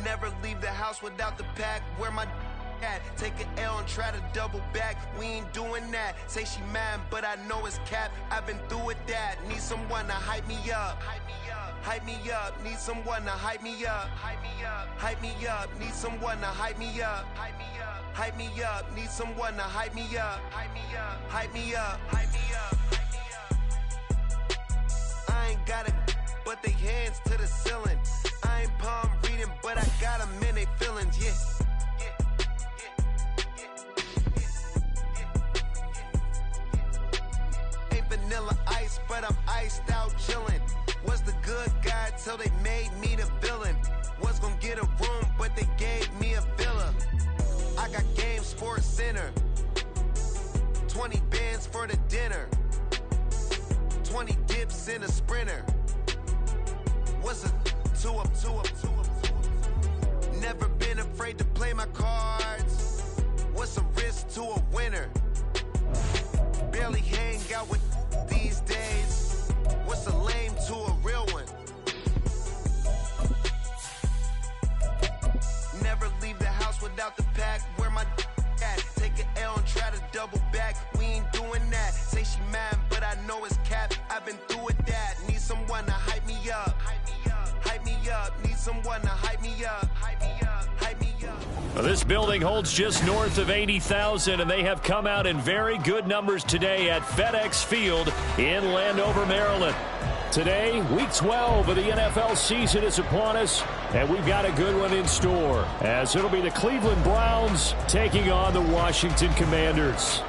Never leave the house without the pack. Where my at? Take an L and try to double back. We ain't doing that. Say she mad, but I know it's cap. I've been through with that. Need someone to hype me up. Hype me up. Need someone to hype me up. Hype me up. Hype me up. Need someone to hype me up. Hype me up. Hype me up. Need someone to hype me up. Hype me up. Hype me up. Hype me up. I ain't got it, but they hands to the ceiling. I ain't palm reading, but I got them in they feelings, yeah. Ain't vanilla ice, but I'm iced out chillin'. Was the good guy till they made me the villain. Was gonna get a room, but they gave me a villa. I got Game Sports Center. 20 bands for the dinner. 20 dips in a sprinter. What's a two up? Never been afraid to play my cards. What's a risk to a winner? Barely hang out with these days. What's a lame to a real one? Never leave the house without the pack. Where my at? Take an L and try to double back. We ain't doing that. Say she mad, but I know it's cap. I've been through with that. Need someone to hype me up. Hype me up. Need someone to hype me up. Hype me up. Hype me up. Well, this building holds just north of 80,000, and they have come out in very good numbers today at FedEx Field in Landover, Maryland. Today, Week 12 of the NFL season is upon us, and we've got a good one in store, as it'll be the Cleveland Browns taking on the Washington Commanders.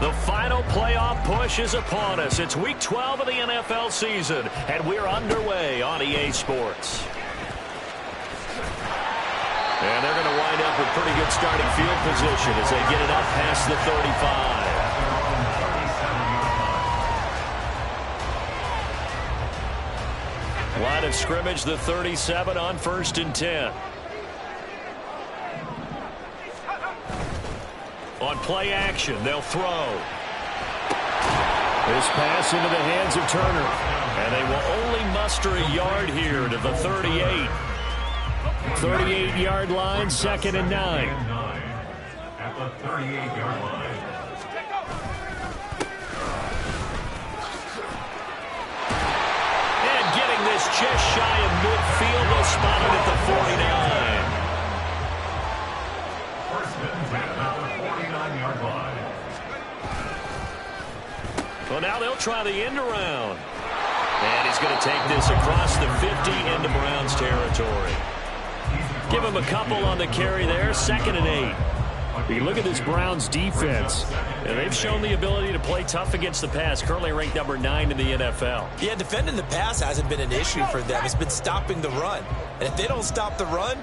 The final playoff push is upon us. It's Week 12 of the NFL season, and we're underway on EA Sports. And they're going to wind up with pretty good starting field position as they get it up past the 35. Line of scrimmage, the 37 on 1st and 10. On play action, they'll throw. This pass into the hands of Turner. And they will only muster a yard here to the 38. 38-yard line, 2nd and 9. At the 38-yard line. And getting this just shy of midfield, they'll spot it at the 49. First and 10 at the 49-yard line. Well, now they'll try the end around. And he's going to take this across the 50 into Browns territory. Give him a couple on the carry there, 2nd and 8. You look at this Browns defense, and they've shown the ability to play tough against the pass, currently ranked number 9 in the NFL. Yeah, defending the pass hasn't been an issue for them. It's been stopping the run. And if they don't stop the run,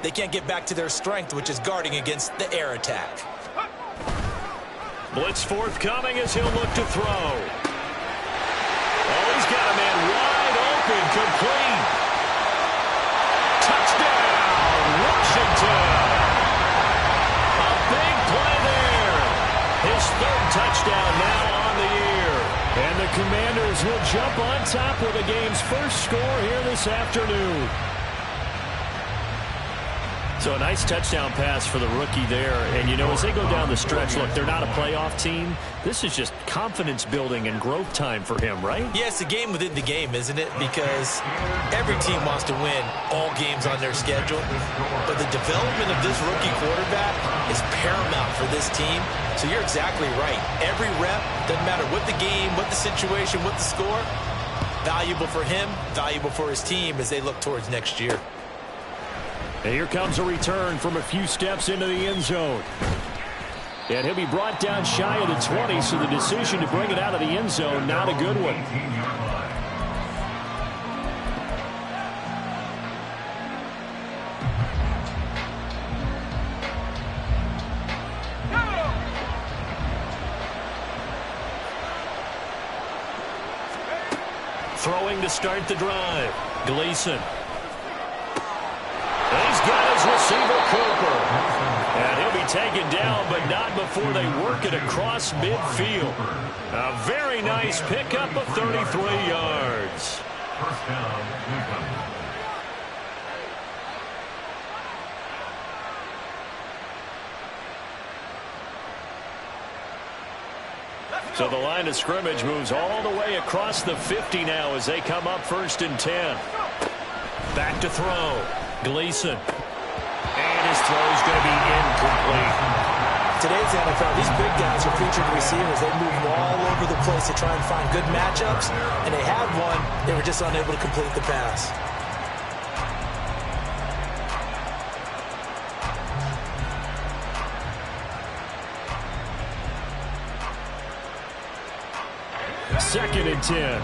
they can't get back to their strength, which is guarding against the air attack. Blitz forthcoming as he'll look to throw. Oh, he's got a man wide open, complete. Touchdown, Washington. A big play there. His 3rd touchdown now on the year. And the Commanders will jump on top with the game's first score here this afternoon. So a nice touchdown pass for the rookie there. And, you know, as they go down the stretch, look, they're not a playoff team. This is just confidence building and growth time for him, right? Yeah, it's a game within the game, isn't it? Because every team wants to win all games on their schedule. But the development of this rookie quarterback is paramount for this team. So you're exactly right. Every rep, doesn't matter what the game, what the situation, what the score, valuable for him, valuable for his team as they look towards next year. And here comes a return from a few steps into the end zone. And he'll be brought down shy of the 20, so the decision to bring it out of the end zone, not a good one. Throwing to start the drive. Gleason. He's got his receiver, Cooper. And he'll be taken down, but not before they work it across midfield. A very nice pickup of 33 yards. First down, Newcomb. So the line of scrimmage moves all the way across the 50 now as they come up 1st and 10. Back to throw. Gleason. And his throw is going to be incomplete. Today's NFL, these big guys are featured receivers. They move all over the place to try and find good matchups, and they had one. They were just unable to complete the pass. Second and 10.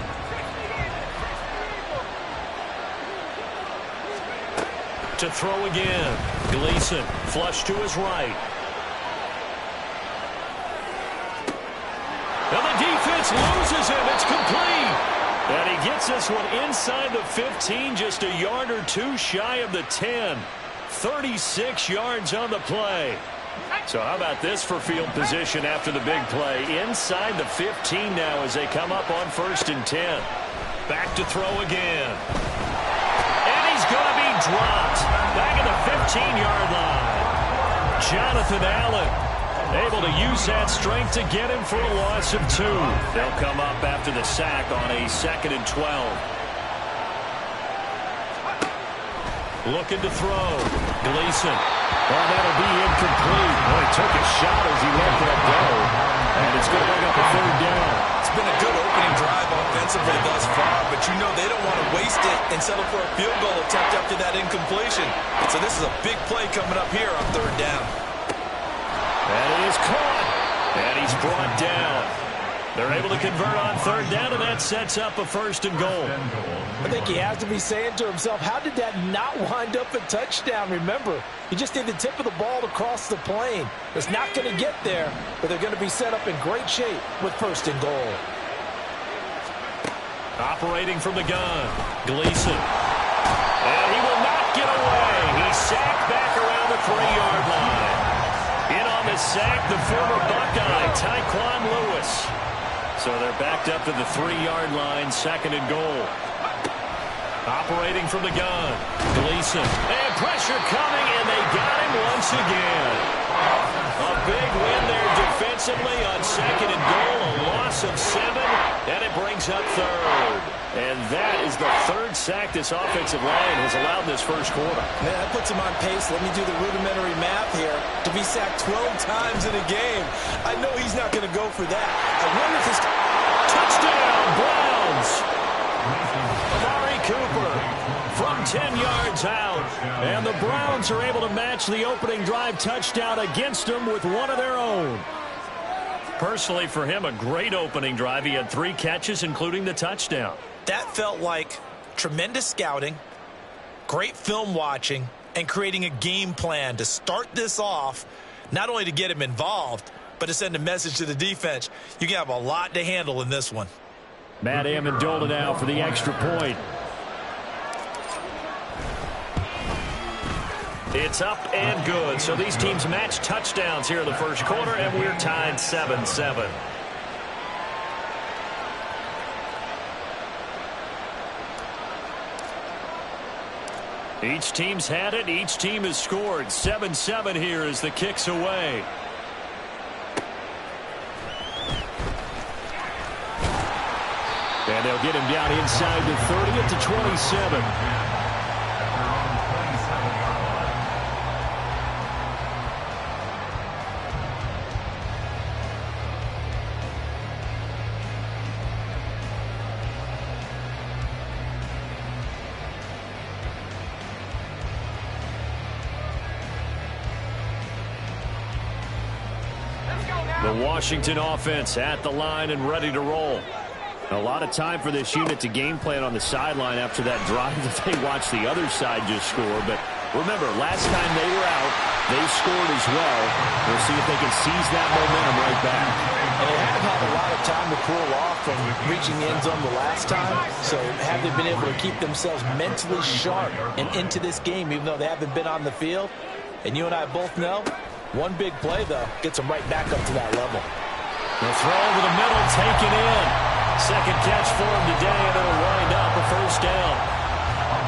To throw again. Gleason, flush to his right. And the defense loses him. It's complete. And he gets this one inside the 15, just a yard or two shy of the 10. 36 yards on the play. So how about this for field position after the big play? Inside the 15 now as they come up on 1st and 10. Back to throw again. And he's going to be dropped. Back at the 15-yard line. Jonathan Allen able to use that strength to get him for a loss of 2. They'll come up after the sack on a 2nd and 12. Looking to throw. Gleason. Oh, that'll be incomplete. Well, he took a shot as he let that go. And it's going to bring up a 3rd down. It's been a good opening drive offensively thus far, but you know they don't want to waste it and settle for a field goal attempt after that incompletion. So this is a big play coming up here on 3rd down. And it is caught. And he's brought down. They're able to convert on 3rd down, and that sets up a 1st and goal. I think he has to be saying to himself, how did that not wind up a touchdown? Remember, he just did the tip of the ball across the plane. It's not going to get there, but they're going to be set up in great shape with 1st and goal. Operating from the gun, Gleason. And he will not get away. He's sacked back around the 3-yard line. In on the sack, the former Buckeye, Tyquan Lewis. So they're backed up to the 3-yard line, 2nd and goal. Operating from the gun, Gleason. And pressure coming, and they got him once again. A big win there defensively on 2nd and goal, a loss of 7, and it brings up 3rd. And that is the 3rd sack this offensive line has allowed this first quarter. Man, that puts him on pace. Let me do the rudimentary math here. To be sacked 12 times in a game, I know he's not going to go for that. I wonder if his... Touchdown, Browns! Amari Cooper from 10 yards out. And the Browns are able to match the opening drive touchdown against them with one of their own. Personally, for him, a great opening drive. He had 3 catches, including the touchdown. That felt like tremendous scouting, great film watching, and creating a game plan to start this off, not only to get him involved, but to send a message to the defense. You can have a lot to handle in this one. Matt Amendola now for the extra point. It's up and good. So these teams match touchdowns here in the first quarter, and we're tied 7-7. Each team's had it. Each team has scored. 7-7 here as the kick's away. And they'll get him down inside the 30 to 27. The Washington offense at the line and ready to roll. A lot of time for this unit to game plan on the sideline after that drive that they watched the other side just score. But remember, last time they were out, they scored as well. We'll see if they can seize that momentum right back. And they have had a lot of time to cool off from reaching the end zone the last time. So have they been able to keep themselves mentally sharp and into this game, even though they haven't been on the field? And you and I both know One big play, though, gets them right back up to that level. The throw over the middle, taken in. Second catch for him today, and it'll wind up a first down.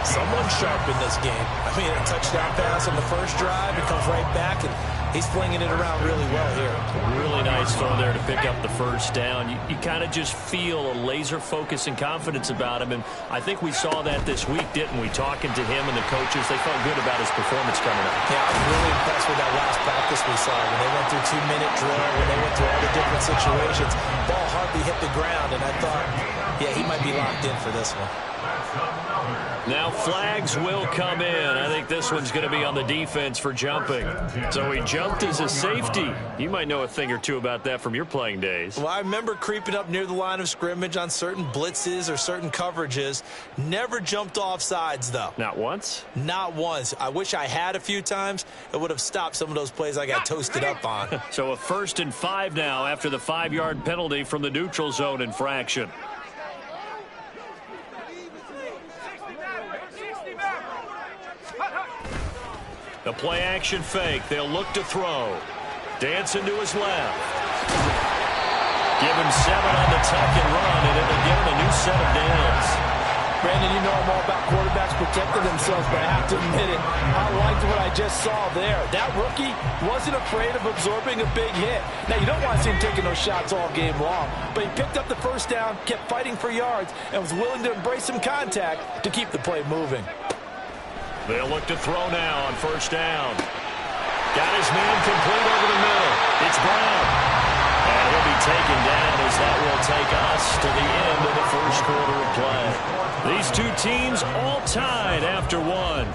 Someone sharp in this game. I mean, a touchdown pass on the first drive. It comes right back, and he's flinging it around really well here. Really nice throw there to pick up the first down. You kind of just feel a laser focus and confidence about him, and I think we saw that this week, didn't we? Talking to him and the coaches, they felt good about his performance coming up. Yeah, I was really impressed with that last practice we saw. When they went through 2-minute drill, when they went through all the different situations, ball hardly hit the ground, and I thought, yeah, he might be locked in for this one. Now flags will come in. I think this one's going to be on the defense for jumping. So he jumped as a safety. You might know a thing or two about that from your playing days. Well, I remember creeping up near the line of scrimmage on certain blitzes or certain coverages. Never jumped off sides, though. Not once? Not once. I wish I had a few times. It would have stopped some of those plays I got toasted up on. So a 1st and 5 now after the 5-yard penalty from the neutral zone infraction. The play-action fake. They'll look to throw. Dancing to his left. Give him 7 on the tuck and run, and it'll give him a new set of downs. Brandon, you know I'm all about quarterbacks protecting themselves, but I have to admit it, I liked what I just saw there. That rookie wasn't afraid of absorbing a big hit. Now, you don't want to see him taking those shots all game long, but he picked up the first down, kept fighting for yards, and was willing to embrace some contact to keep the play moving. They'll look to throw now on 1st down. Got his man complete over the middle. It's Brown. And he'll be taken down as that will take us to the end of the first quarter of play. These two teams all tied after one.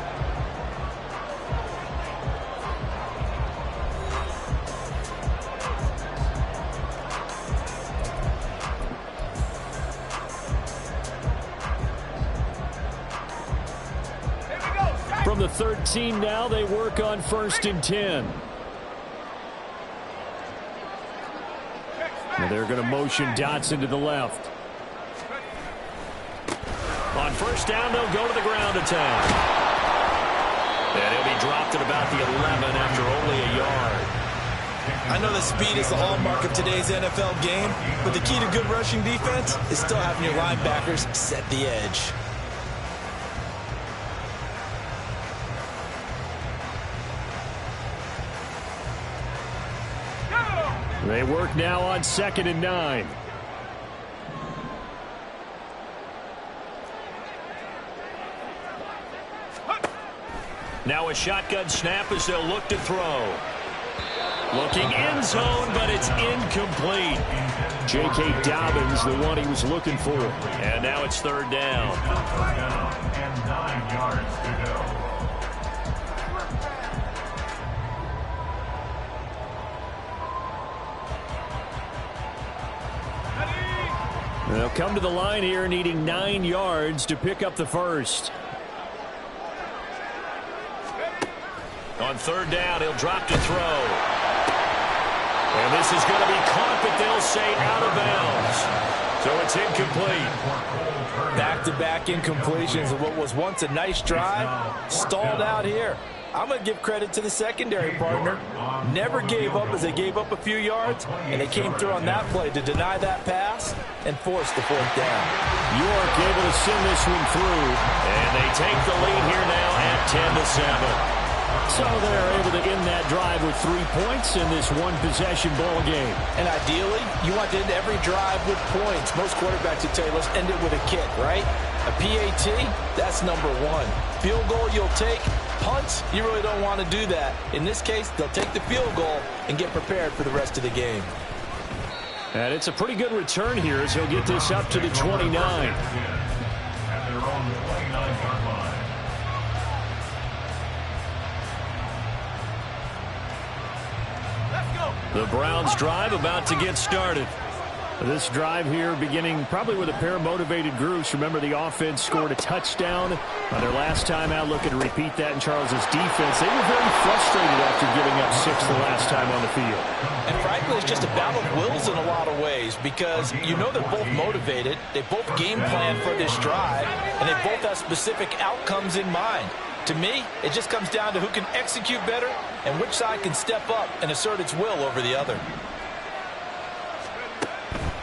From the 13 now, they work on 1st and 10. Well, they're going to motion Dotson to the left. On 1st down, they'll go to the ground attack. And he'll be dropped at about the 11 after only a yard. I know that speed is the hallmark of today's NFL game, but the key to good rushing defense is still having your linebackers set the edge. They work now on 2nd and 9. Now a shotgun snap as they'll look to throw. Looking end zone, but it's incomplete. J.K. Dobbins, the one he was looking for. And now it's 3rd down. And 9 yards to go. They'll come to the line here needing 9 yards to pick up the first. On 3rd down, he'll drop to throw. And this is going to be caught, but they'll say out of bounds. So it's incomplete. Back-to-back incompletions of what was once a nice drive, stalled out here. I'm going to give credit to the secondary partner. Never gave up as they gave up a few yards, and they came through on that play to deny that pass and force the 4th down. York able to send this one through, and they take the lead here now at 10-7. So they're able to end that drive with 3 points in this one-possession ball game. And ideally, you want to end every drive with points. Most quarterbacks would tell you, let's end it with a kick, right? A PAT, that's number 1. Field goal you'll take. Punts, you really don't want to do that. In this case, they'll take the field goal and get prepared for the rest of the game. And it's a pretty good return here as he'll get this up to the 29. And they're on the 29-yard line. The Browns drive about to get started. This drive here beginning probably with a pair of motivated groups. Remember, the offense scored a touchdown on their last time out. Looking to repeat that in Charles's defense. They were very frustrated after giving up 6 the last time on the field. And frankly, it's just a battle of wills in a lot of ways because you know they're both motivated. They both game plan for this drive, and they both have specific outcomes in mind. To me, it just comes down to who can execute better and which side can step up and assert its will over the other.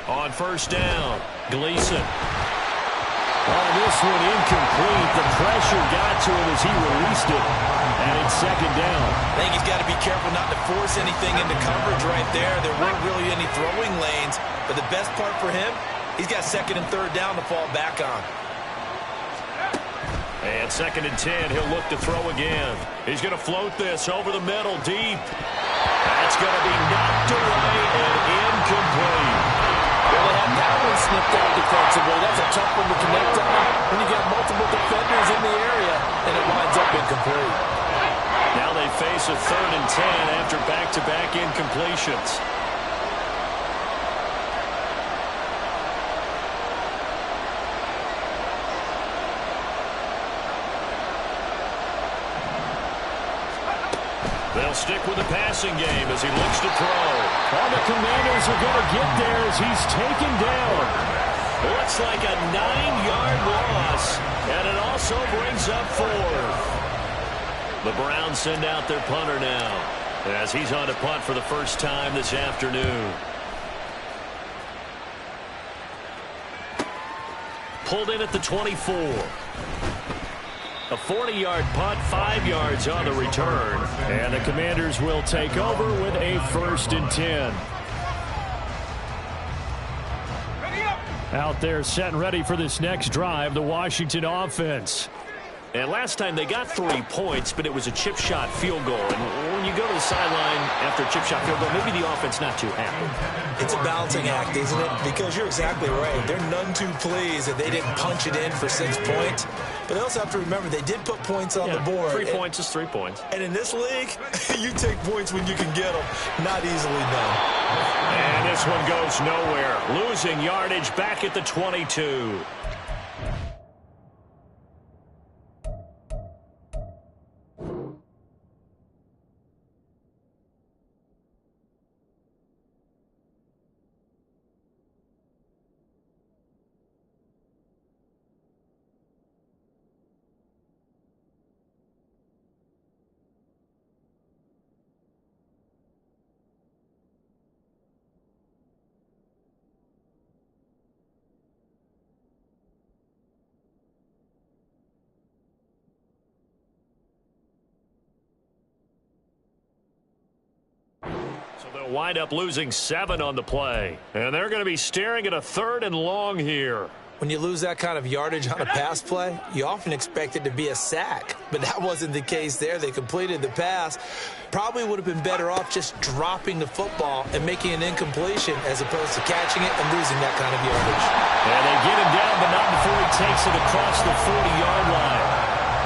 On first down, Gleason. Oh, this one incomplete. The pressure got to him as he released it. And it's second down. I think he's got to be careful not to force anything into coverage right there. There weren't really any throwing lanes. But the best part for him, he's got second and third down to fall back on. And second and 10, he'll look to throw again. He's going to float this over the middle, deep. That's going to be knocked away and incomplete. Well, they had that one snipped out defensively. That's a tough one to connect on when you got multiple defenders in the area, and it winds up incomplete. Now they face a third and 10 after back-to-back incompletions. They'll stick with the passing game as he looks to throw. All the Commanders are going to get there as he's taken down. Looks like a 9-yard loss, and it also brings up fourth. The Browns send out their punter now as he's on to punt for the first time this afternoon. Pulled in at the 24. A 40-yard punt, 5 yards on the return. And the Commanders will take over with a first and 10. Out there set and ready for this next drive, the Washington offense. And last time they got 3 points, but it was a chip shot field goal. And when you go to the sideline after a chip shot field goal, maybe the offense not too happy. It's a balancing act, isn't it? Because you're exactly right. They're none too pleased that they didn't punch it in for 6 points. But they also have to remember they did put points on the board. 3 points is 3 points. And in this league, you take points when you can get them. Not easily done. And this one goes nowhere. Losing yardage back at the 22. So they'll wind up losing 7 on the play. And they're going to be staring at a third and long here. When you lose that kind of yardage on a pass play, you often expect it to be a sack. But that wasn't the case there. They completed the pass. Probably would have been better off just dropping the football and making an incompletion as opposed to catching it and losing that kind of yardage. And they get him down, but not before he takes it across the 40-yard line.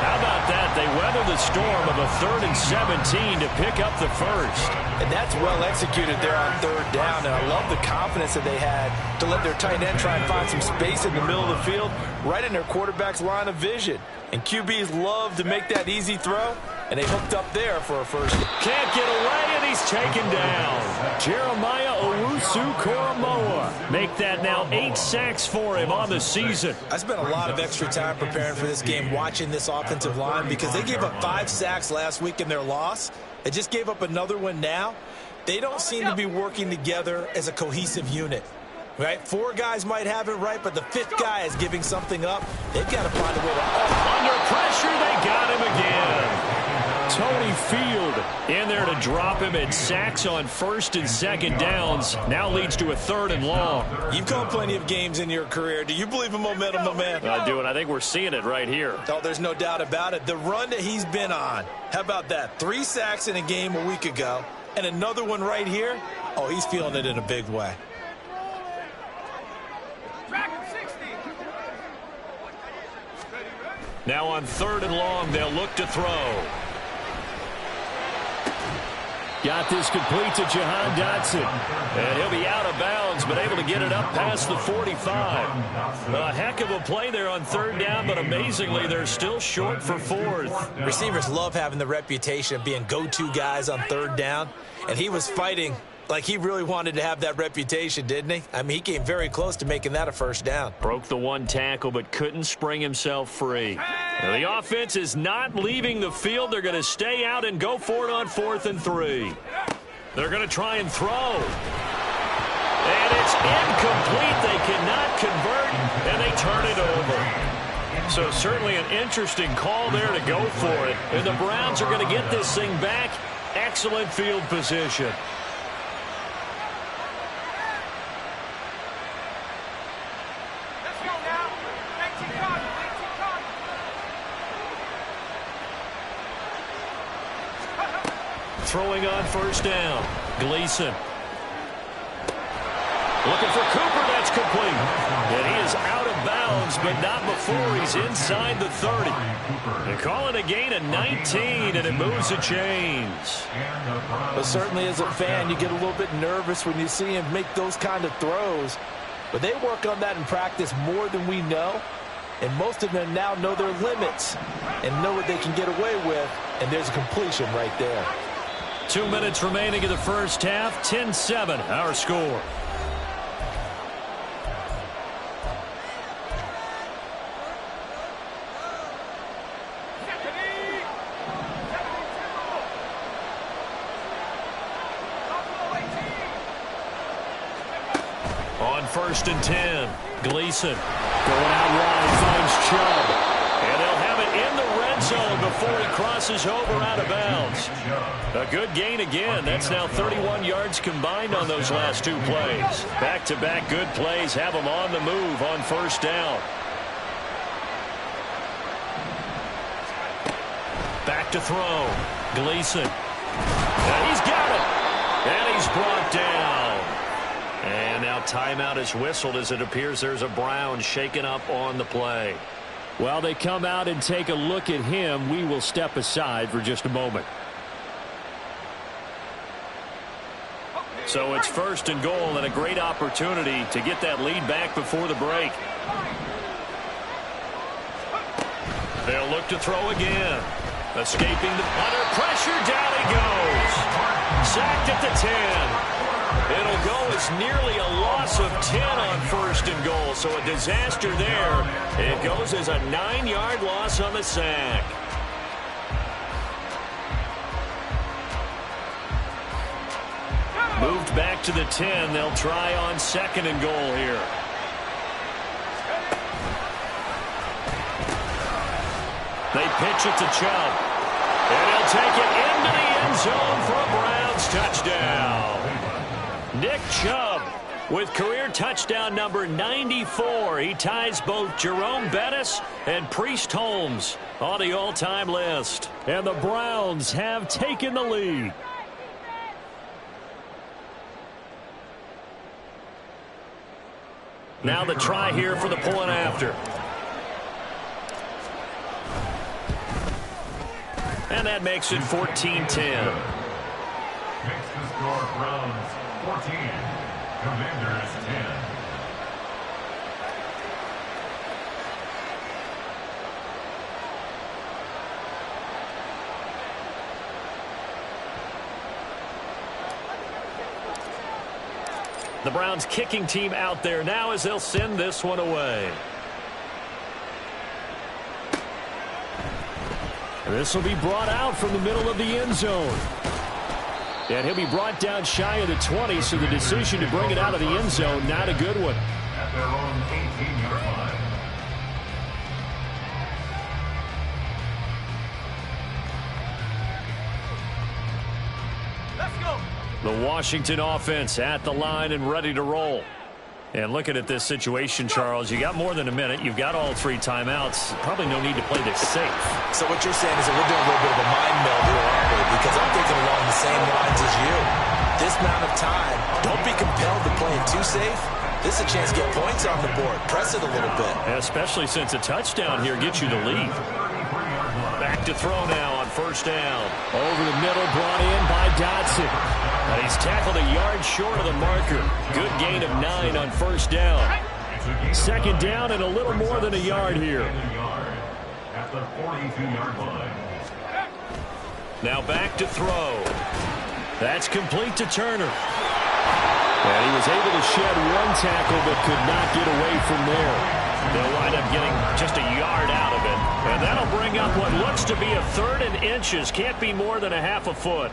How about that? They weather the storm of a 3rd and 17 to pick up the first. And that's well executed there on third down. And I love the confidence that they had to let their tight end try and find some space in the middle of the field, right in their quarterback's line of vision. And QBs love to make that easy throw, and they hooked up there for a first. Can't get away, and he's taken down. Jeremiah Owusu-Koramoah. Make that now 8 sacks for him on the season. I spent a lot of extra time preparing for this game, watching this offensive line, because they gave up 5 sacks last week in their loss. They just gave up another one now. They don't seem to be working together as a cohesive unit. Right? 4 guys might have it right, but the 5th guy is giving something up. They've got to find a way to... Under pressure, they got him again. Tony Field in there to drop him at sacks on 1st and 2nd downs. Now leads to a 3rd and long. You've called plenty of games in your career. Do you believe in momentum, my man? I do, and I think we're seeing it right here. Oh, there's no doubt about it. The run that he's been on. How about that? 3 sacks in a game a week ago, and another one right here. Oh, he's feeling it in a big way. Now on 3rd and long, they'll look to throw. Got this complete to Jahan Dotson. And he'll be out of bounds, but able to get it up past the 45. A heck of a play there on 3rd down, but amazingly, they're still short for 4th. Receivers love having the reputation of being go-to guys on 3rd down, and he was fighting Like he really wanted to have that reputation, didn't he? I mean, he came very close to making that a first down. Broke the one tackle, but couldn't spring himself free. Now, the offense is not leaving the field. They're going to stay out and go for it on 4th and 3. They're going to try and throw. And it's incomplete. They cannot convert, and they turn it over. So certainly an interesting call there to go for it. And the Browns are going to get this thing back. Excellent field position. Throwing on 1st down. Gleason. Looking for Cooper. That's complete. And he is out of bounds, but not before he's inside the 30. They call it a gain of 19, and it moves the chains. But certainly as a fan, you get a little bit nervous when you see him make those kind of throws. But they work on that in practice more than we know. And most of them now know their limits and know what they can get away with. And there's a completion right there. 2 minutes remaining in the first half. 10-7, our score. On 1st and 10, Gleason going out wide, finds Chubb. And they'll have it in the red zone before he crosses over out of bounds. A good gain again. That's now 31 yards combined on those last 2 plays. Back-to-back good plays have them on the move on 1st down. Back to throw. Gleason. And he's got it. And he's brought down. And now timeout is whistled as it appears there's a Brown shaken up on the play. While they come out and take a look at him, we will step aside for just a moment. So it's 1st and goal and a great opportunity to get that lead back before the break. They'll look to throw again. Escaping under pressure, down he goes. Sacked at the 10. It'll go as nearly a loss of 10 on 1st and goal, so a disaster there. It goes as a 9-yard loss on the sack. Moved back to the 10. They'll try on 2nd and goal here. They pitch it to Chubb. And he'll take it into the end zone for a Browns touchdown. Nick Chubb with career touchdown number 94. He ties both Jerome Bettis and Priest Holmes on the all-time list. And the Browns have taken the lead. Now the try here for the point after. And that makes it 14-10. Makes the score Browns 14, Commanders 10. The Browns kicking team out there now as they'll send this one away. This will be brought out from the middle of the end zone. And he'll be brought down shy of the 20, so the decision to bring it out of the end zone, not a good one. At their own 18-yard line. Let's go. The Washington offense at the line and ready to roll. And looking at this situation, Charles, you got more than a minute. You've got all 3 timeouts. Probably no need to play this safe. So what you're saying is that we're doing a little bit of a mind meld here, aren't we? Because I'm thinking along the same lines as you. This amount of time, don't be compelled to play it too safe. This is a chance to get points on the board. Press it a little bit. Especially since a touchdown here gets you the lead. Back to throw now on 1st down. Over the middle, brought in by Dotson. And he's tackled a yard short of the marker. Good gain of 9 on 1st down. 2nd down and a little more than a yard here. At the 42-yard line. Now back to throw. That's complete to Turner. And he was able to shed one tackle but could not get away from there. They'll wind up getting just a yard out of it. And that'll bring up what looks to be a 3rd and inches. Can't be more than a half a foot.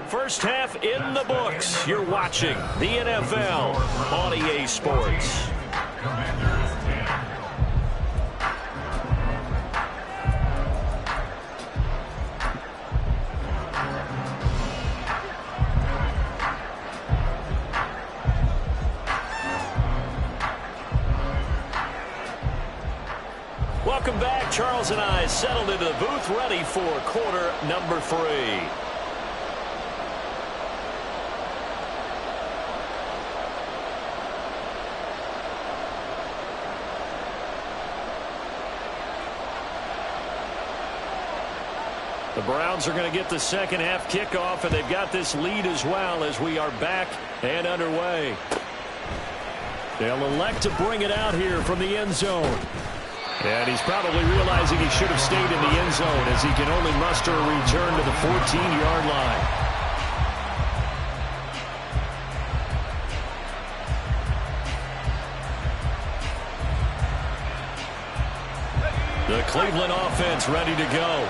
First half in the books. You're watching the NFL on EA Sports. Commanders 10. Welcome back. Charles and I settled into the booth, ready for quarter number 3. The Browns are going to get the second half kickoff, and they've got this lead as well as we are back and underway. They'll elect to bring it out here from the end zone. And he's probably realizing he should have stayed in the end zone as he can only muster a return to the 14-yard line. The Cleveland offense ready to go.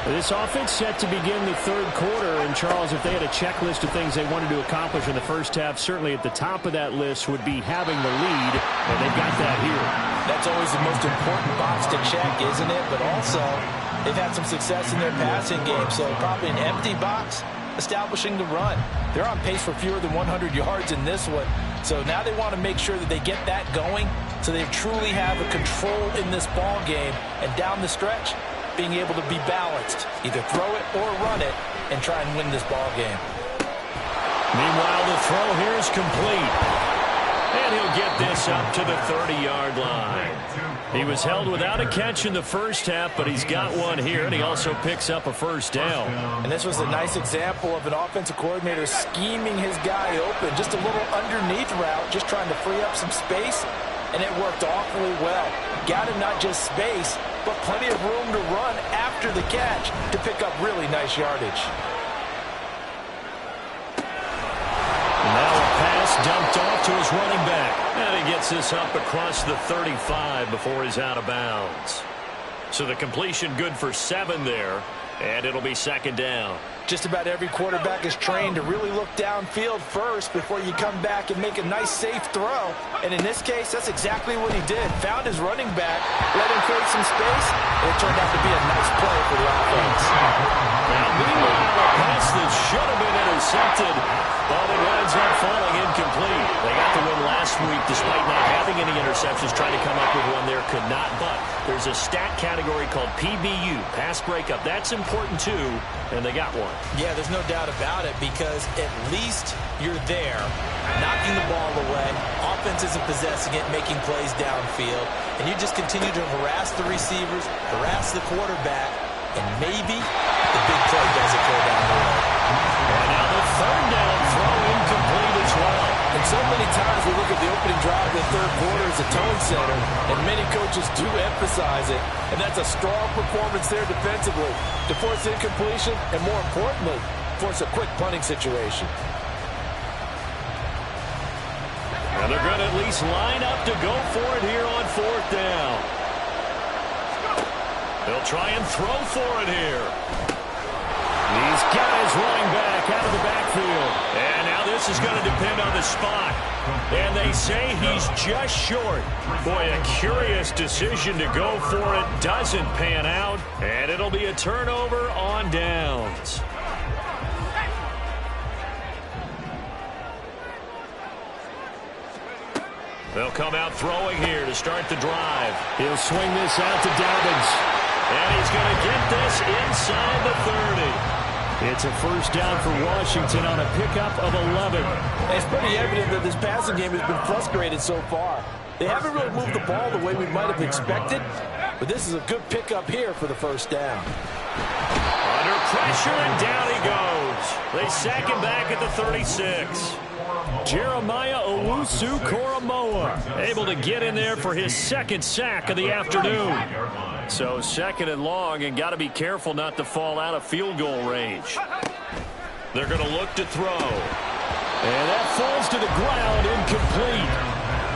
This offense set to begin the 3rd quarter. And, Charles, if they had a checklist of things they wanted to accomplish in the first half, certainly at the top of that list would be having the lead, and they've got that here. That's always the most important box to check, isn't it? But also, they've had some success in their passing game, so probably an empty box establishing the run. They're on pace for fewer than 100 yards in this one, so now they want to make sure that they get that going so they truly have a control in this ball game, and down the stretch, being able to be balanced, either throw it or run it, and try and win this ball game. Meanwhile, the throw here is complete. And he'll get this up to the 30-yard line. He was held without a catch in the first half, but he's got one here, and he also picks up a first down. And this was a nice example of an offensive coordinator scheming his guy open. Just a little underneath route, just trying to free up some space, and it worked awfully well. Got him not just space, but plenty of room to run after the catch to pick up really nice yardage. Now a pass dumped off to his running back. And he gets this up across the 35 before he's out of bounds. So the completion good for 7 there, and it'll be second down. Just about every quarterback is trained to really look downfield first before you come back and make a nice, safe throw. And in this case, that's exactly what he did. Found his running back, let him create some space, and it turned out to be a nice play for the offense. Now, meanwhile, a pass that should have been intercepted, but it winds up falling incomplete. They got the win last week despite not having any interceptions. Trying to come up with one there, could not. But there's a stat category called PBU, pass breakup. That's important too, and they got one. Yeah, there's no doubt about it, because at least you're there, knocking the ball away. Offense isn't possessing it, making plays downfield. And you just continue to harass the receivers, harass the quarterback, and maybe the big play does occur down the road. And now the third down throw incomplete as well. And so many times we look at the opening drive of the third quarter as a tone setter, and many coaches do emphasize it. And that's a strong performance there defensively to force incompletion and, more importantly, force a quick punting situation. And they're going to at least line up to go for it here on 4th down. They'll try and throw for it here. These guys running back out of the backfield. And now this is going to depend on the spot. And they say he's just short. Boy, a curious decision to go for it. Doesn't pan out. And it'll be a turnover on downs. They'll come out throwing here to start the drive. He'll swing this out to Dobbins. And he's going to get this inside the 30. It's a first down for Washington on a pickup of 11. It's pretty evident that this passing game has been frustrated so far. They haven't really moved the ball the way we might have expected, but this is a good pickup here for the first down. Under pressure, and down he goes. They sack him back at the 36. Jeremiah Owusu-Koramoah able to get in there for his second sack of the afternoon. So second and long, and got to be careful not to fall out of field goal range. They're going to look to throw. And that falls to the ground, incomplete.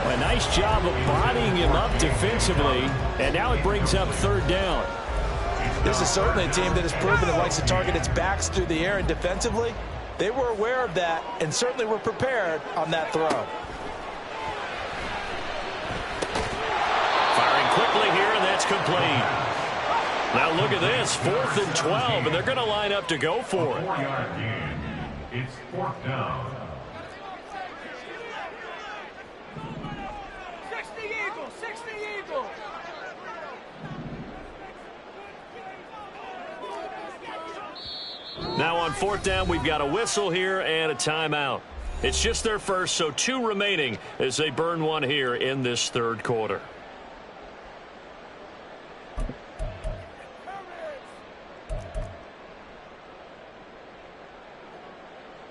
A nice job of bodying him up defensively, and now it brings up third down. This is certainly a team that has proven it likes to target its backs through the air, and defensively, they were aware of that and certainly were prepared on that throw. Firing quickly here, and that's complete. Now look at this, 4th and 12, and they're going to line up to go for it. 4-yard gain. It's 4th down. Now on 4th down, we've got a whistle here and a timeout. It's just their first, so 2 remaining as they burn one here in this third quarter.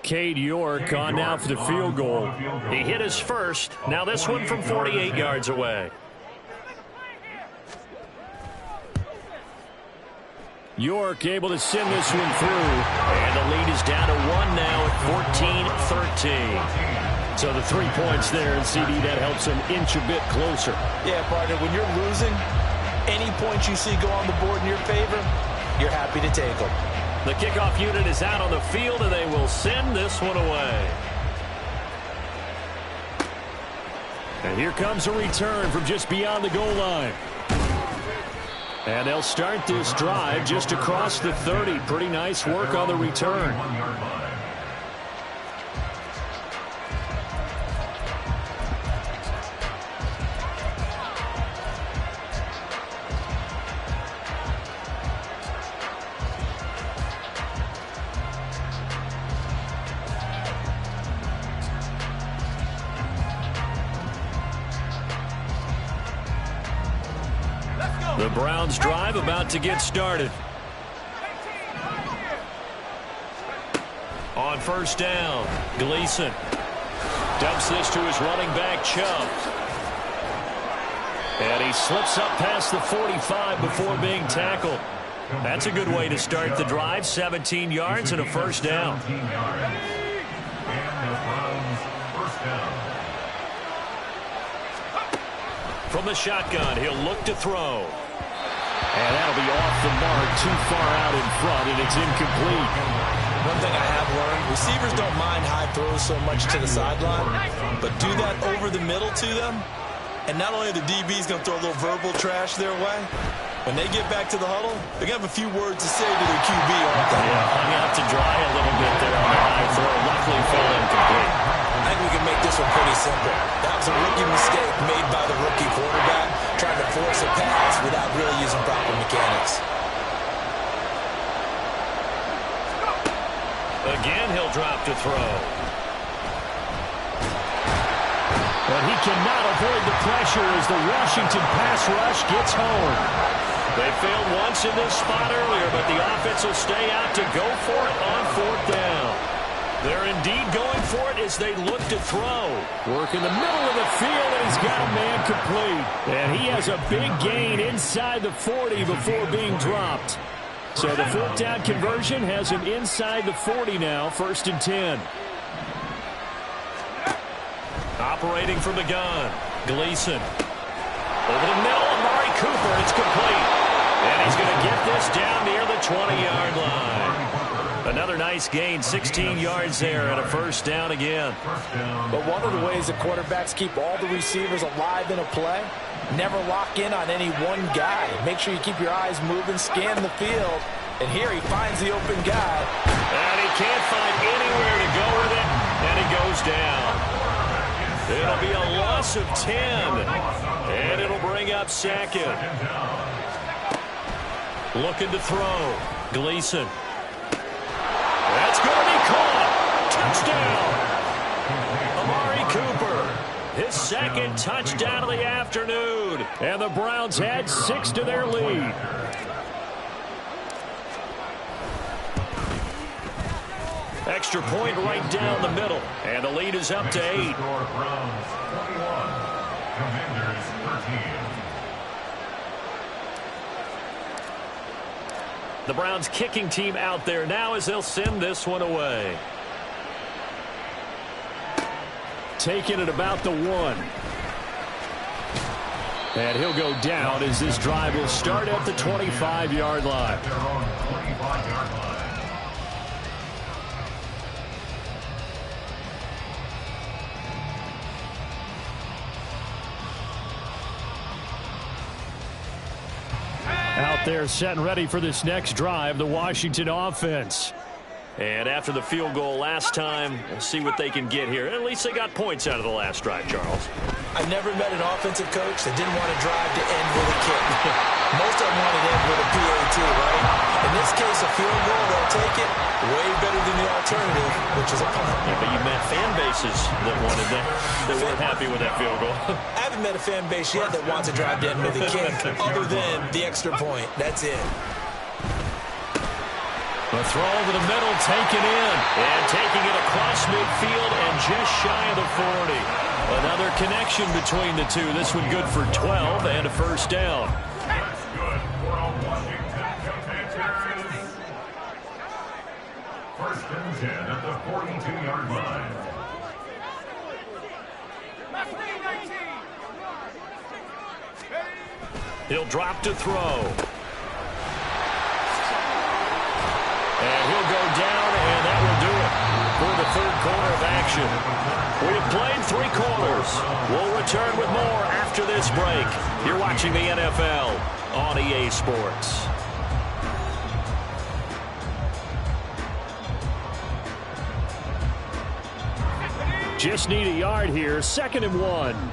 Cade York on now for the field goal. He hit his first. Now this one from 48 yards away. York able to send this one through. And the lead is down to 1 now at 14-13. So the 3 points there, and CD, that helps them inch a bit closer. Yeah, partner, when you're losing, any points you see go on the board in your favor, you're happy to take them. The kickoff unit is out on the field, and they will send this one away. And here comes a return from just beyond the goal line. And they'll start this drive just across the 30. Pretty nice work on the return. The Browns drive about to get started. On 1st down, Gleason dumps this to his running back, Chubb. And he slips up past the 45 before being tackled. That's a good way to start the drive. 17 yards and a 1st down. From the shotgun, he'll look to throw. And that'll be off the mark, too far out in front, and it's incomplete. One thing I have learned, receivers don't mind high throws so much to the sideline, but do that over the middle to them, and not only are the DBs going to throw a little verbal trash their way, when they get back to the huddle, they're going to have a few words to say to their QB, aren't they? Yeah, hung out to dry a little bit there on the high throw. Luckily fell incomplete. I think we can make this one pretty simple. That was a rookie mistake made by the rookie quarterback, trying to force a pass without really using proper mechanics. Again, he'll drop to throw. But he cannot avoid the pressure as the Washington pass rush gets home. They failed once in this spot earlier, but the offense will stay out to go for it on 4th down. They're indeed going for it as they look to throw. Work in the middle of the field, and he's got a man complete. And he has a big gain inside the 40 before being dropped. So the 4th down conversion has him inside the 40 now, 1st and 10. Operating from the gun, Gleason. Over the middle, Amari Cooper, it's complete. And he's going to get this down near the 20-yard line. Another nice gain, 16 yards there, and a 1st down again. But one of the ways that quarterbacks keep all the receivers alive in a play, never lock in on any one guy. Make sure you keep your eyes moving, scan the field, and here he finds the open guy. And he can't find anywhere to go with it, and he goes down. It'll be a loss of 10, and it'll bring up 2nd. Looking to throw, Gleason. That's going to be caught. Touchdown. Amari Cooper, his 2nd touchdown of the afternoon. And the Browns add 6 to their lead. Extra point right down the middle. And the lead is up to 8. Browns 21, Commanders 13. The Browns kicking team out there now as they'll send this one away. Taking it about the 1. And he'll go down as this drive will start at the 25-yard line. They're on the 25-yard line. Out there set and ready for this next drive, the Washington offense. And after the field goal last time, we'll see what they can get here. At least they got points out of the last drive, Charles. I've never met an offensive coach that didn't want to drive to end with a kick. Most of them want to end with a PAT, right? In this case, a field goal, they'll take it. Way better than the alternative, which is a punt. Yeah, but you met fan bases that wanted that, that weren't happy with that field goal. I haven't met a fan base yet that wants to drive to end with a kick, other than the extra point. That's it. The throw over the middle, taken in. And taking it across midfield and just shy of the 40. Another connection between the two. This one good for 12 and a first down. That's good for a Washington Commanders. First and 10 at the 42-yard line. He'll drop to throw. And he'll go down, and that will do it for the third quarter of action. We have played 3 quarters. We'll return with more after this break. You're watching the NFL on EA Sports. Just need a yard here. 2nd and 1.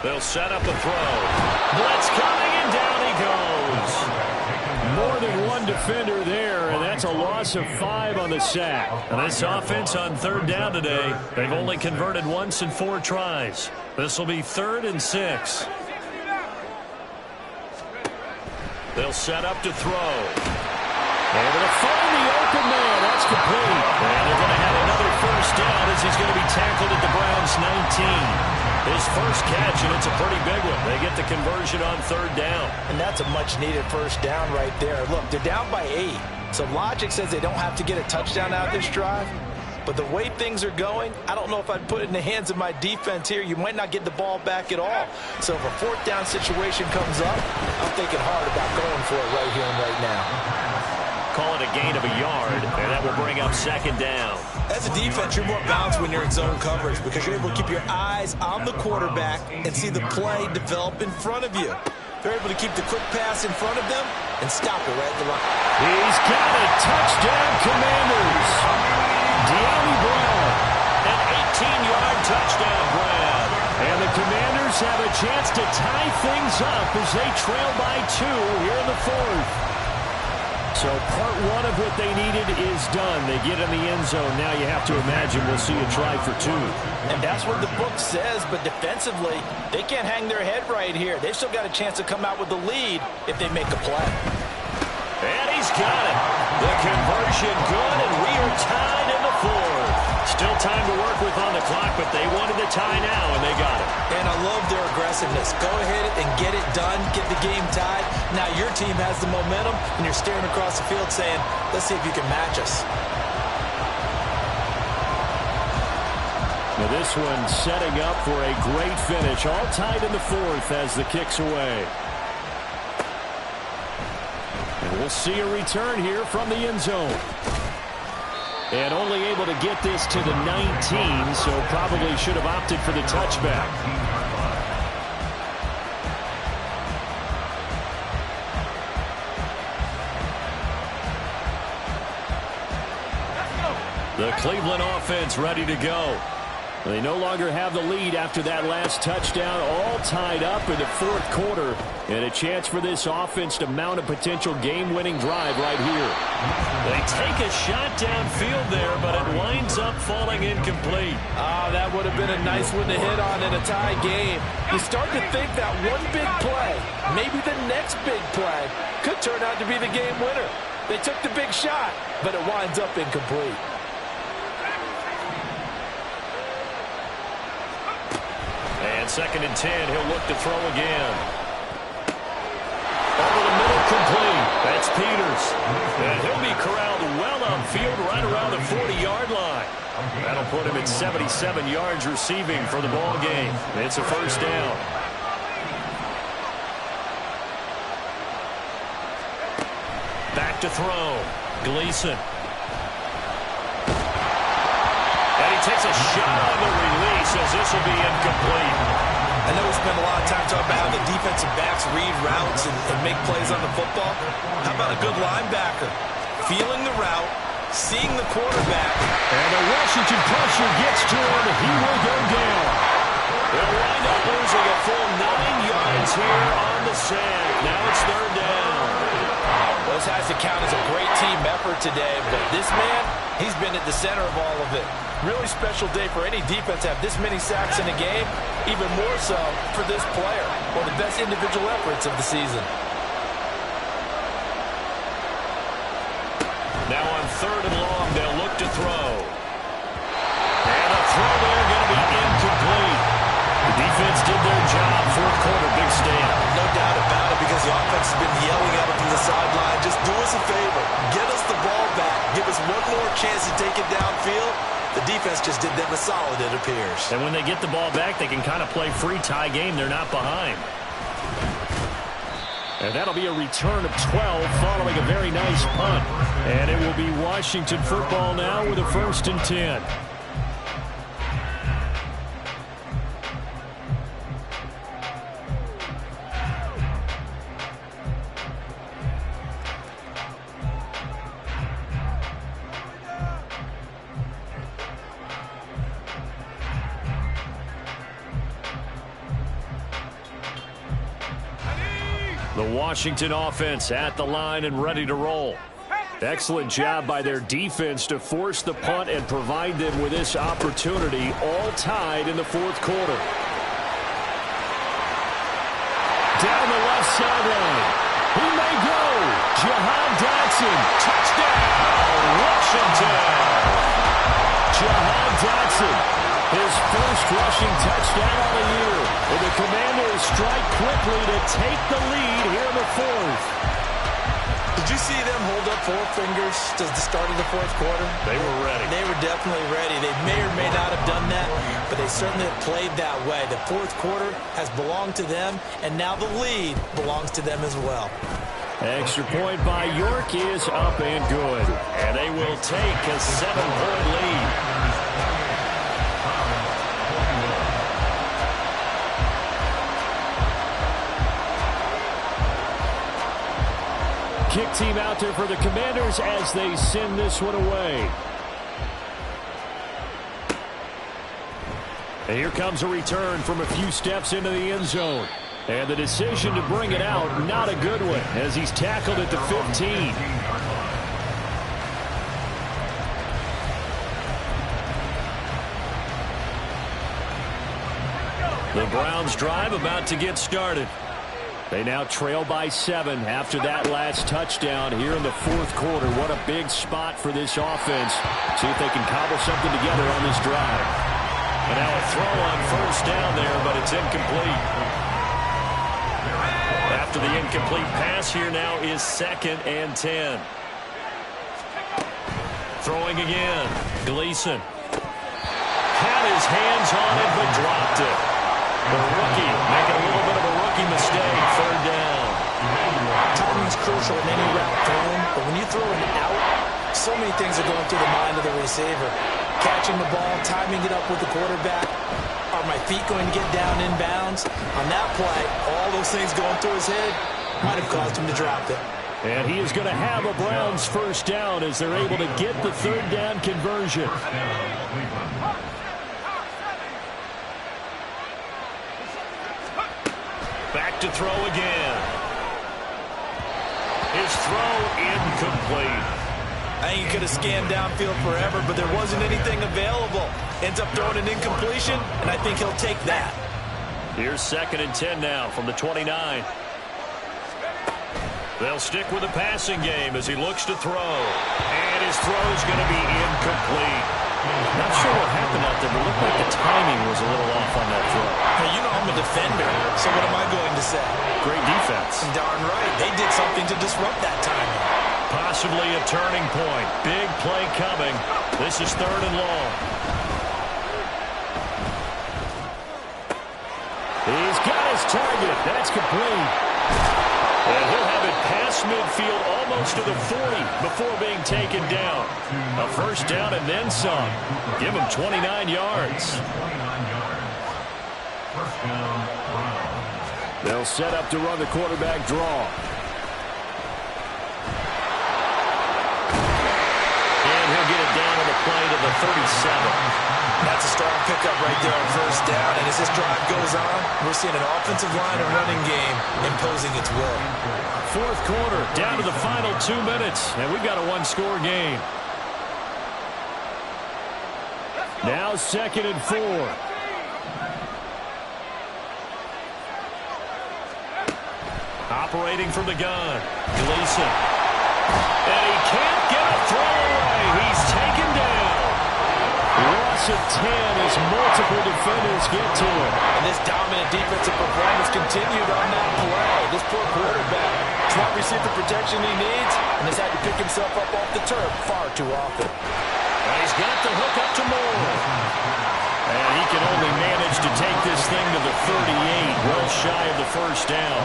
They'll set up the throw. Blitz coming, and down he goes. More than one defender there, and that's a loss of 5 on the sack. And this offense on 3rd down today, they've only converted once in 4 tries. This will be 3rd and 6. They'll set up to throw. Able to find the open man. That's complete. And they're going to have another first down as he's going to be tackled at the Browns' 19. His first catch, and it's a pretty big one. They get the conversion on 3rd down. And that's a much-needed first down right there. Look, they're down by 8. So logic says they don't have to get a touchdown out of this drive. But the way things are going, I don't know if I'd put it in the hands of my defense here. You might not get the ball back at all. So if a 4th down situation comes up, I'm thinking hard about going for it right here and right now. Call it a gain of a yard, and that will bring up 2nd down. As a defense, you're more balanced when you're in zone coverage because you're able to keep your eyes on the quarterback and see the play develop in front of you. They're able to keep the quick pass in front of them and stop it right at the line. He's got it. Touchdown, Commanders. De'Ami Brown, an 18-yard touchdown grab. And the Commanders have a chance to tie things up as they trail by 2 here in the 4th. So part 1 of what they needed is done. They get in the end zone. Now you have to imagine we'll see a try for 2. And that's what the book says, but defensively, they can't hang their head right here. They've still got a chance to come out with the lead if they make a play. And he's got it. The conversion good, and we are tied in the 4th. Still time to work with on the clock, but they wanted the tie now, and they got it. And I love their aggressiveness. Go ahead and get it done, get the game tied. Now your team has the momentum, and you're staring across the field saying, let's see if you can match us. Now this one setting up for a great finish. All tied in the 4th as the kick's away. And we'll see a return here from the end zone. And only able to get this to the 19, so probably should have opted for the touchback. The Cleveland offense ready to go. They no longer have the lead after that last touchdown, all tied up in the fourth quarter, and a chance for this offense to mount a potential game-winning drive right here. They take a shot downfield there, but it winds up falling incomplete. That would have been a nice one to hit on in a tie game. You start to think that one big play, maybe the next big play, could turn out to be the game winner. They took the big shot, but it winds up incomplete. And 2nd and 10, he'll look to throw again. Over the middle, complete. That's Peters. And he'll be corralled well upfield right around the 40-yard line. That'll put him at 77 yards receiving for the ball game. It's a first down. Back to throw. Gleason. And he takes a shot on the release as this will be incomplete. I know we spend a lot of time talking about how the defensive backs read routes and make plays on the football. How about a good linebacker? Feeling the route, seeing the quarterback. And the Washington pressure gets to him. He will go down. They'll wind up losing a full 9 yards here on the sack. Now it's 3rd down. This has to count as a great team effort today, but this man, he's been at the center of all of it. Really special day for any defense to have this many sacks in a game, even more so for this player. One of the best individual efforts of the season. Now on 3rd and long, they'll look to throw. And a throw there going to be incomplete. The defense did their job. 4th quarter, big stand. No doubt about it, because the offense has been yelling at him from the sideline. Just do us a favor. Get us the ball back. Give us one more chance to take it downfield. The defense just did them a solid, it appears. And when they get the ball back, they can kind of play free tie game. They're not behind. And that'll be a return of 12 following a very nice punt. And it will be Washington football now with a 1st and 10. The Washington offense at the line and ready to roll. Excellent job by their defense to force the punt and provide them with this opportunity, all tied in the 4th quarter. Down the left sideline. He may go. Jahan Dotson. Touchdown, Washington. Jahan Dotson. His first rushing touchdown of the year. And the Commanders strike quickly to take the lead here in the 4th. Did you see them hold up 4 fingers to the start of the 4th quarter? They were ready. They were definitely ready. They may or may not have done that, but they certainly have played that way. The 4th quarter has belonged to them, and now the lead belongs to them as well. Extra point by York is up and good. And they will take a 7-point lead. Kick team out there for the Commanders as they send this one away. And here comes a return from a few steps into the end zone. And the decision to bring it out, not a good one, as he's tackled at the 15. The Browns drive about to get started. They now trail by 7 after that last touchdown here in the 4th quarter. What a big spot for this offense. See if they can cobble something together on this drive. And now a throw on 1st down there, but it's incomplete. After the incomplete pass, here now is 2nd and 10. Throwing again. Gleason. Had his hands on it, but dropped it. The rookie making a little bit of a rookie mistake. 3rd down. Timing is crucial in any route thrown, but when you throw it out, so many things are going through the mind of the receiver. Catching the ball, timing it up with the quarterback. Are my feet going to get down inbounds? On that play, all those things going through his head might have caused him to drop it. And he is going to have a Browns 1st down as they're able to get the 3rd down conversion. to throw again. His throw incomplete. I think he could have scanned downfield forever, but there wasn't anything available. Ends up throwing an incompletion, and I think he'll take that. Here's 2nd and 10 now from the 29. They'll stick with the passing game as he looks to throw. And his throw is going to be incomplete. Not sure what happened out there, but it looked like the timing was a little off on that throw. Hey, you know I'm a defender, so what am I going to say? Great defense. Darn right. They did something to disrupt that timing. Possibly a turning point. Big play coming. This is 3rd and long. He's got his target. That's complete. And he'll have it past midfield almost to the 40 before being taken down. A first down and then some. Give him 29 yards. They'll set up to run the quarterback draw. And he'll get it down on the play to the 37. That's a strong pickup right there on first down. And as this drive goes on, we're seeing an offensive line and running game imposing its will. 4th quarter, down to the final 2 minutes, and we've got a one-score game. Now 2nd and 4. Operating from the gun, Gleason. And he can't get a throw away. He's taken down. Loss of 10 as multiple defenders get to him. And this dominant defensive performance continued on that play. This poor quarterback has not received the protection he needs and has had to pick himself up off the turf far too often. And he's got the hook up to Moore. And he can only manage to take this thing to the 38, well shy of the first down.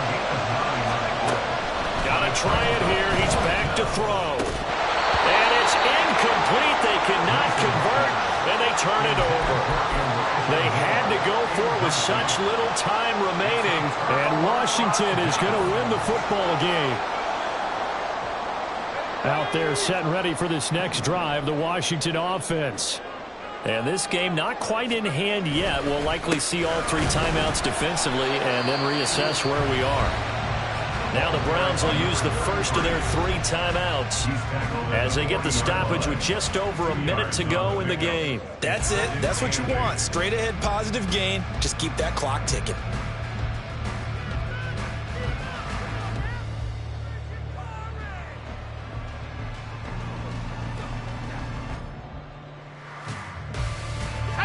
Got to try it here. He's back to throw. And it's incomplete. They cannot convert, and they turn it over. They had to go for it with such little time remaining, and Washington is going to win the football game. Out there set and ready for this next drive, the Washington offense. And this game not quite in hand yet. We'll likely see all 3 timeouts defensively and then reassess where we are. Now the Browns will use the first of their 3 timeouts as they get the stoppage with just over a minute to go in the game. That's it. That's what you want. Straight ahead positive gain. Just keep that clock ticking.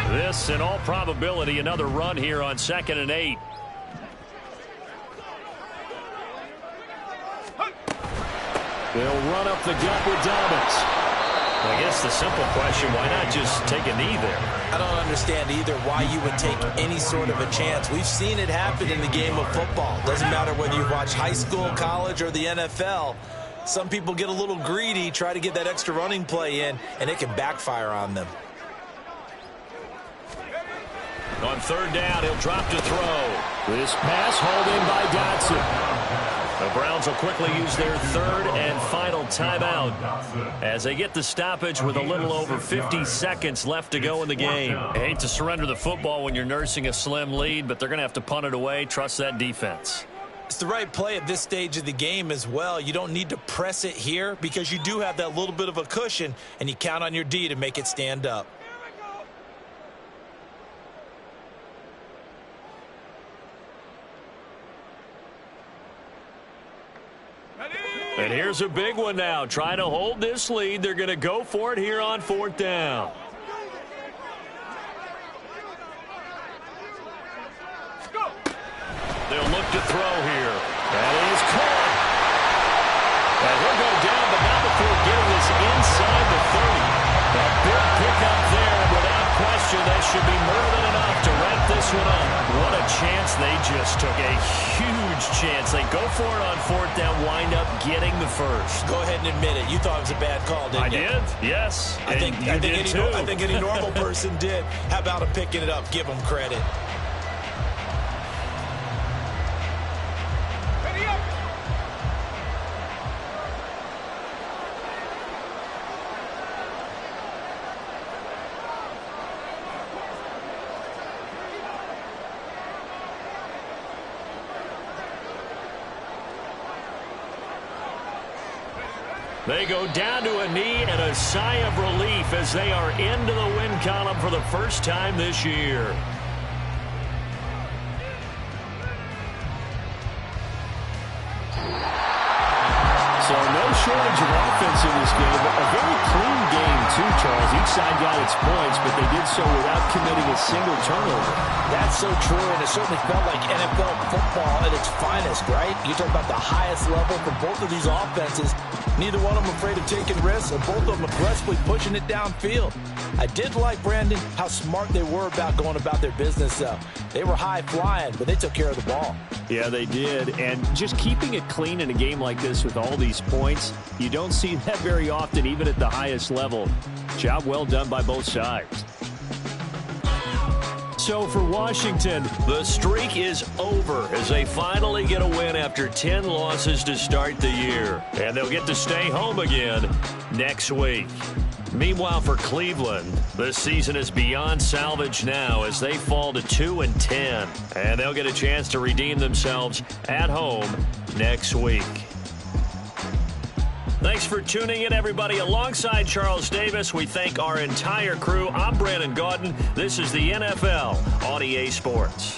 This, in all probability, another run here on 2nd and 8. They'll run up the gut with Dobbins. I guess the simple question, why not just take a knee there? I don't understand either why you would take any sort of a chance. We've seen it happen in the game of football. Doesn't matter whether you watch high school, college, or the NFL. Some people get a little greedy, try to get that extra running play in, and it can backfire on them. On 3rd down, he'll drop to throw. This pass hauled in by Dotson. The Browns will quickly use their 3rd and final timeout as they get the stoppage with a little over 50 seconds left to go in the game. I hate to surrender the football when you're nursing a slim lead, but they're going to have to punt it away. Trust that defense. It's the right play at this stage of the game as well. You don't need to press it here because you do have that little bit of a cushion, and you count on your D to make it stand up. And here's a big one now. Trying to hold this lead. They're going to go for it here on 4th down. They'll look to throw here. That is caught. And he'll go down, but not before getting this inside the 30. A big pickup there. Without question, that should be more than enough to wrap this one up. What a chance they just took. A huge chance. They go for it on 4th down, wind up getting the first. Go ahead and admit it. You thought it was a bad call, didn't you? I did, yes. I think any normal person did. How about him picking it up? Give him credit. They go down to a knee and a sigh of relief as they are into the win column for the first time this year. So no shortage of offense in this game. A very clean game, too, Charles. Each side got its points, but they did so without committing a single turnover. That's so true, and it certainly felt like NFL football at its finest, right? You talk about the highest level for both of these offenses. Neither one of them afraid of taking risks, and both of them aggressively pushing it downfield. I did like, Brandon, how smart they were about going about their business, though. They were high-flying, but they took care of the ball. Yeah, they did. And just keeping it clean in a game like this with all these points, you don't see that very often, even at the highest level. Job well done by both sides. So for Washington, the streak is over as they finally get a win after 10 losses to start the year. And they'll get to stay home again next week. Meanwhile, for Cleveland, this season is beyond salvage now as they fall to 2-10. And they'll get a chance to redeem themselves at home next week. Thanks for tuning in, everybody. Alongside Charles Davis, we thank our entire crew. I'm Brandon Gaudin. This is the NFL on EA Sports.